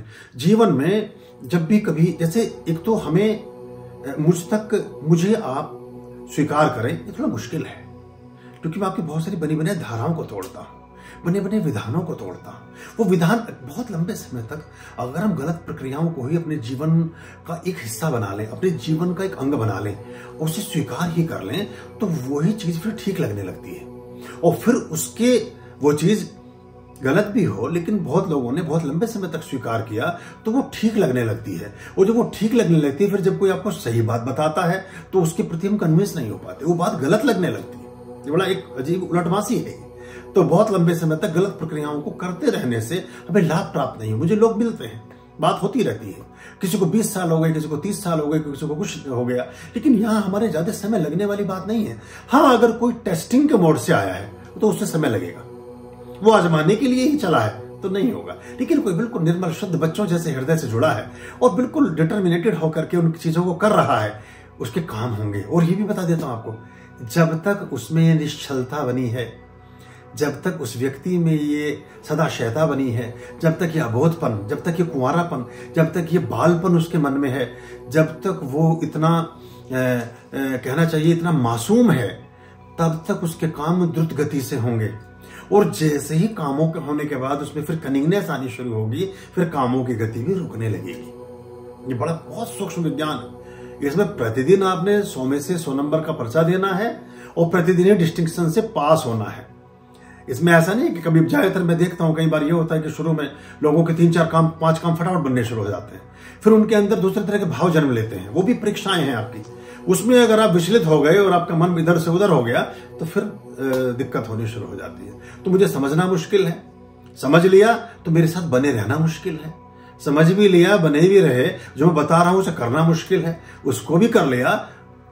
हैं। जीवन में जब भी कभी, जैसे एक तो हमें मुझे आप स्वीकार करें, ये थोड़ा मुश्किल है, क्योंकि मैं आपकी बहुत सारी बनी बनाई धाराओं को तोड़ता हूं, बने बने विधानों को तोड़ता हूं। वो विधान बहुत लंबे समय तक अगर हम गलत प्रक्रियाओं को ही अपने जीवन का एक हिस्सा बना लें, अपने जीवन का एक अंग बना लें, उसे स्वीकार ही कर लें, तो वही चीज फिर ठीक लगने लगती है। और फिर उसके वो चीज गलत भी हो, लेकिन बहुत लोगों ने बहुत लंबे समय तक स्वीकार किया तो वो ठीक लगने लगती है। और जब वो ठीक लगने लगती है, फिर जब कोई आपको सही बात बताता है तो उसके प्रति हम कन्विंस नहीं हो पाते, वो बात गलत लगने लगती है। ये बड़ा एक अजीब उलटवासी है। तो बहुत लंबे समय तक गलत प्रक्रियाओं को करते रहने से हमें लाभ प्राप्त नहीं हो। मुझे लोग मिलते हैं, बात होती रहती है, किसी को 20 साल हो गए, किसी को 30 साल हो गए, किसी को कुछ हो गया, लेकिन यहाँ हमारे ज्यादा समय लगने वाली बात नहीं है। हाँ, अगर कोई टेस्टिंग के मोड से आया है तो उससे समय लगेगा, वो आजमाने के लिए ही चला है तो नहीं होगा। लेकिन कोई बिल्कुल निर्मल शुद्ध बच्चों जैसे हृदय से जुड़ा है और बिल्कुल डिटर्मिनेटेड होकर के उन चीजों को कर रहा है, उसके काम होंगे। और ये भी बता देता हूं आपको, जब तक उसमें निश्चलता बनी है, जब तक उस व्यक्ति में ये सदाशयता बनी है, जब तक ये अबोधपन, जब तक ये कुंवारापन, जब तक ये बालपन उसके मन में है, जब तक वो इतना कहना चाहिए इतना मासूम है, तब तक उसके काम द्रुत गति से होंगे। और जैसे ही कामों के होने के बाद उसमें फिर कनिंगनेस आनी शुरू होगी, फिर कामों की गति भी रुकने लगेगी। ये बड़ा बहुत सूक्ष्म विज्ञान है। इसमें प्रतिदिन आपने 100 में से 100 नंबर का पर्चा देना है और प्रतिदिन डिस्टिंक्शन से पास होना है। इसमें ऐसा नहीं कि कभी, ज्यादातर मैं देखता हूं कई बार ये होता है कि शुरू में लोगों के 3-4 काम 5 काम फटाफट बनने शुरू हो जाते हैं, फिर उनके अंदर दूसरे तरह के भाव जन्म लेते हैं। वो भी परीक्षाएं हैं आपकी, उसमें अगर आप विचलित हो गए और आपका मन इधर से उधर हो गया तो फिर दिक्कत होनी शुरू हो जाती है। तो मुझे समझना मुश्किल है, समझ लिया तो मेरे साथ बने रहना मुश्किल है, समझ भी लिया बने भी रहे, जो मैं बता रहा हूं उसे करना मुश्किल है, उसको भी कर लिया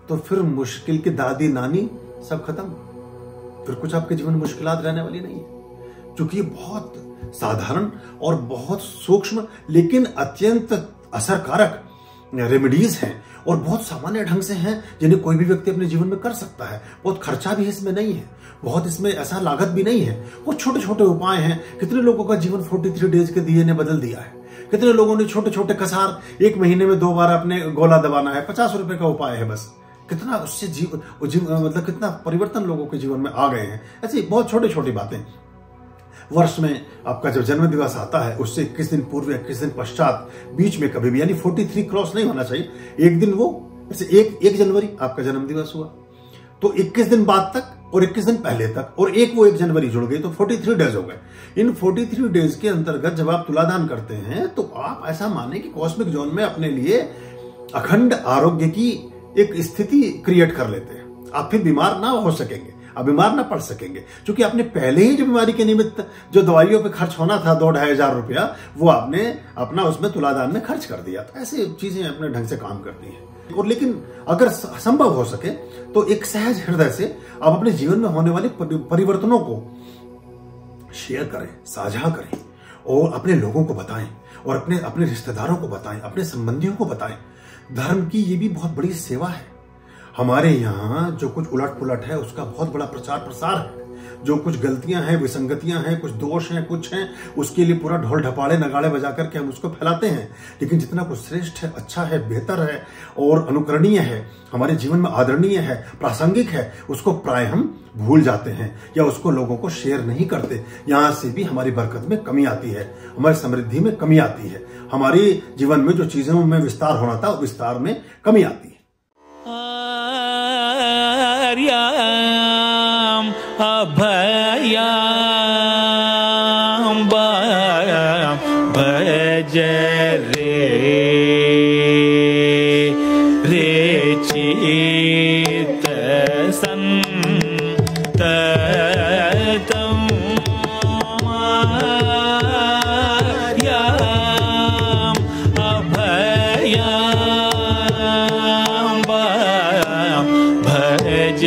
तो फिर मुश्किल की दादी नानी सब खत्म, फिर कुछ आपके जीवन में मुश्किलात रहने वाली नहीं है। क्योंकि ये बहुत साधारण और बहुत सूक्ष्म लेकिन अत्यंत असरकारक रेमेडीज हैं और बहुत सामान्य ढंग से हैं, जिन्हें कोई भी व्यक्ति अपने जीवन में कर सकता है। बहुत खर्चा भी इसमें नहीं है, बहुत इसमें ऐसा लागत भी नहीं है। वो छोटे छोटे उपाय हैं। कितने लोगों का जीवन 43 डेज के दिए ने बदल दिया है। कितने लोगों ने छोटे छोटे कसार 1 महीने में 2 बार अपने गोला दबाना है, 50 रुपए का उपाय है बस। कितना उससे मतलब कितना परिवर्तन लोगों के जीवन में आ गए हैं। ऐसी बहुत छोटी छोटी बातें। वर्ष में आपका जब जन्म दिवस आता है उससे 21 दिन पूर्व, 21 दिन पश्चात, बीच में कभी भी, यानी 43 क्रॉस नहीं होना चाहिए। एक दिन वो, जैसे 1 जनवरी आपका जन्म दिवस हुआ तो 21 दिन बाद तक और 21 दिन पहले तक और वो 1 जनवरी जुड़ गई तो 43 डेज हो गए। इन 43 डेज के अंतर्गत जब आप तुलादान करते हैं तो आप ऐसा माने कि कॉस्मिक जोन में अपने लिए अखंड आरोग्य की एक स्थिति क्रिएट कर लेते हैं। आप फिर बीमार ना हो सकेंगे, आप बीमार ना पड़ सकेंगे, क्योंकि आपने पहले ही जो बीमारी के निमित्त जो दवाइयों पे खर्च होना था 2-2.5 हजार रुपया, वो आपने अपना उसमें तुलादान में खर्च कर दिया। तो ऐसी चीजें अपने ढंग से काम करती हैं। और लेकिन अगर संभव हो सके तो एक सहज हृदय से आप अपने जीवन में होने वाले परिवर्तनों को शेयर करें, साझा करें और अपने लोगों को बताएं और अपने रिश्तेदारों को बताएं, अपने संबंधियों को बताएं। धर्म की ये भी बहुत बड़ी सेवा है। हमारे यहाँ जो कुछ उलट पुलट है उसका बहुत बड़ा प्रचार प्रसार है। जो कुछ गलतियां हैं, विसंगतियां हैं, कुछ दोष हैं, कुछ हैं, उसके लिए पूरा ढोल ढपाड़े नगाड़े बजा करके हम उसको फैलाते हैं। लेकिन जितना कुछ श्रेष्ठ है, अच्छा है, बेहतर है और अनुकरणीय है, हमारे जीवन में आदरणीय है, प्रासंगिक है, उसको प्राय हम भूल जाते हैं या उसको लोगों को शेयर नहीं करते। यहां से भी हमारी बरकत में कमी आती है, हमारी समृद्धि में कमी आती है, हमारे जीवन में जो चीजों में विस्तार होना था विस्तार में कमी आती है। अभयाम भज रे चित संततम अभयाम भज